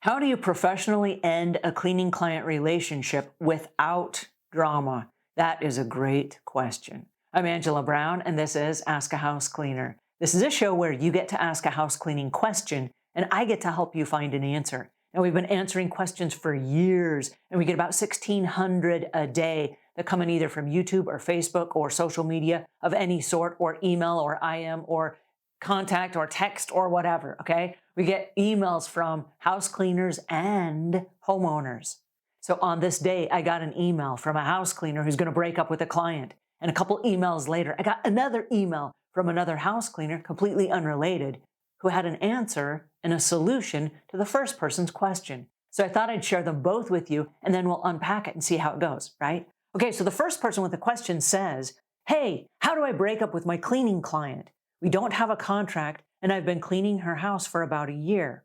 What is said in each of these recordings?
How do you professionally end a cleaning client relationship without drama? That is a great question. I'm Angela Brown, and this is Ask a House Cleaner. This is a show where you get to ask a house cleaning question, and I get to help you find an answer. And we've been answering questions for years, and we get about 1,600 a day that come in either from YouTube or Facebook or social media of any sort, or email or IM or contact or text or whatever, okay? We get emails from house cleaners and homeowners. So on this day, I got an email from a house cleaner who's going to break up with a client. And a couple emails later, I got another email from another house cleaner, completely unrelated, who had an answer and a solution to the first person's question. So I thought I'd share them both with you, and then we'll unpack it and see how it goes, right? Okay, so the first person with the question says, "Hey, how do I break up with my cleaning client? We don't have a contract, and I've been cleaning her house for about a year.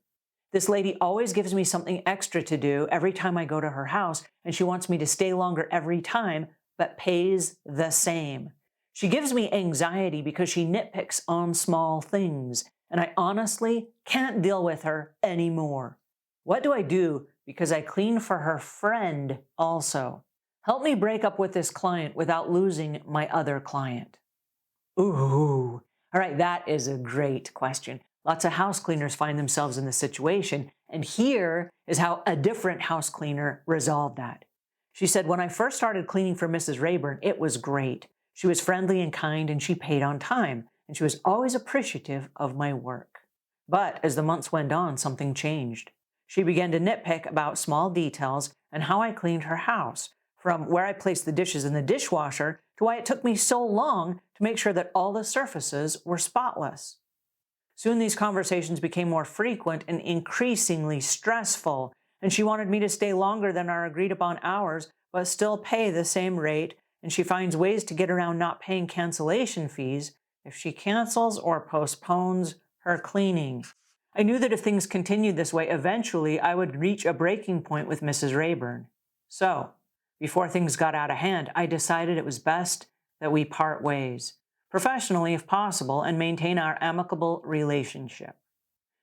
This lady always gives me something extra to do every time I go to her house, and she wants me to stay longer every time, but pays the same. She gives me anxiety because she nitpicks on small things, and I honestly can't deal with her anymore. What do I do because I clean for her friend also? Help me break up with this client without losing my other client." Ooh. All right, that is a great question. Lots of house cleaners find themselves in this situation, and here is how a different house cleaner resolved that. She said, "When I first started cleaning for Mrs. Rayburn, it was great. She was friendly and kind, and she paid on time, and she was always appreciative of my work. But as the months went on, something changed. She began to nitpick about small details and how I cleaned her house, from where I placed the dishes in the dishwasher to why it took me so long to make sure that all the surfaces were spotless. Soon these conversations became more frequent and increasingly stressful, and she wanted me to stay longer than our agreed upon hours, but still pay the same rate, and she finds ways to get around not paying cancellation fees if she cancels or postpones her cleaning. I knew that if things continued this way, eventually I would reach a breaking point with Mrs. Rayburn. So, before things got out of hand, I decided it was best that we part ways, professionally if possible, and maintain our amicable relationship.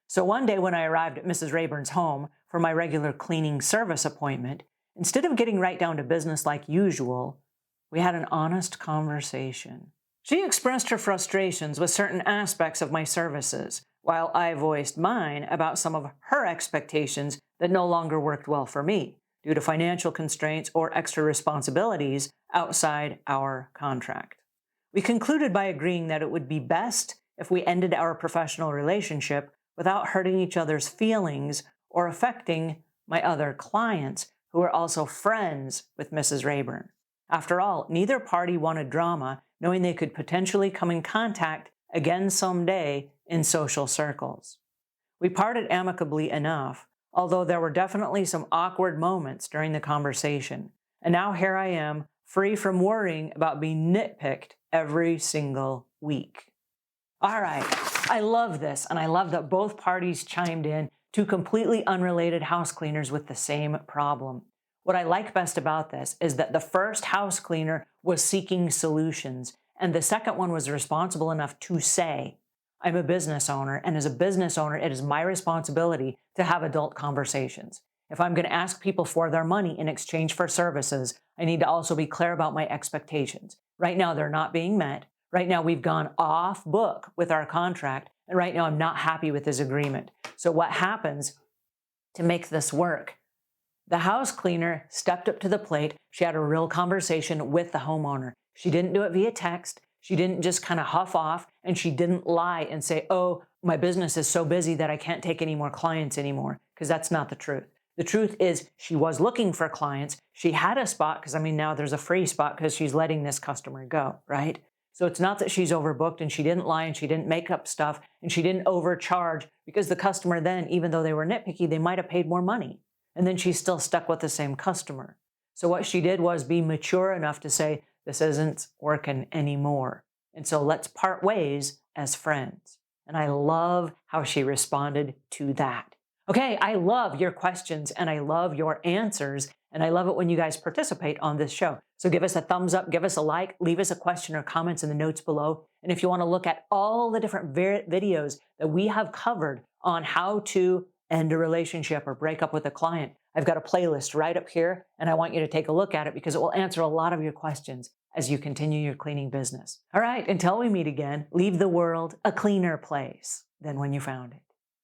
So one day when I arrived at Mrs. Rayburn's home for my regular cleaning service appointment, instead of getting right down to business like usual, we had an honest conversation. She expressed her frustrations with certain aspects of my services, while I voiced mine about some of her expectations that no longer worked well for me, due to financial constraints or extra responsibilities outside our contract. We concluded by agreeing that it would be best if we ended our professional relationship without hurting each other's feelings or affecting my other clients, who were also friends with Mrs. Rayburn. After all, neither party wanted drama, knowing they could potentially come in contact again someday in social circles. We parted amicably enough, although there were definitely some awkward moments during the conversation. And now here I am, free from worrying about being nitpicked every single week. All right, I love this, and I love that both parties chimed in, two completely unrelated house cleaners with the same problem. What I like best about this is that the first house cleaner was seeking solutions, and the second one was responsible enough to say, "I'm a business owner, and as a business owner, it is my responsibility to have adult conversations. If I'm going to ask people for their money in exchange for services, I need to also be clear about my expectations. Right now, they're not being met. Right now, we've gone off book with our contract, and right now, I'm not happy with this agreement. So what happens to make this work?" The house cleaner stepped up to the plate. She had a real conversation with the homeowner. She didn't do it via text. She didn't just kind of huff off, and she didn't lie and say, "Oh, my business is so busy that I can't take any more clients anymore," because that's not the truth. The truth is she was looking for clients. She had a spot because, now there's a free spot because she's letting this customer go, right? So it's not that she's overbooked, and she didn't lie, and she didn't make up stuff, and she didn't overcharge, because the customer then, even though they were nitpicky, they might have paid more money. And then she's still stuck with the same customer. So what she did was be mature enough to say, "This isn't working anymore. And so let's part ways as friends." And I love how she responded to that. Okay, I love your questions and I love your answers. And I love it when you guys participate on this show. So give us a thumbs up, give us a like, leave us a question or comments in the notes below. And if you want to look at all the different videos that we have covered on how to end a relationship or break up with a client, I've got a playlist right up here, and I want you to take a look at it because it will answer a lot of your questions as you continue your cleaning business. All right, until we meet again, leave the world a cleaner place than when you found it.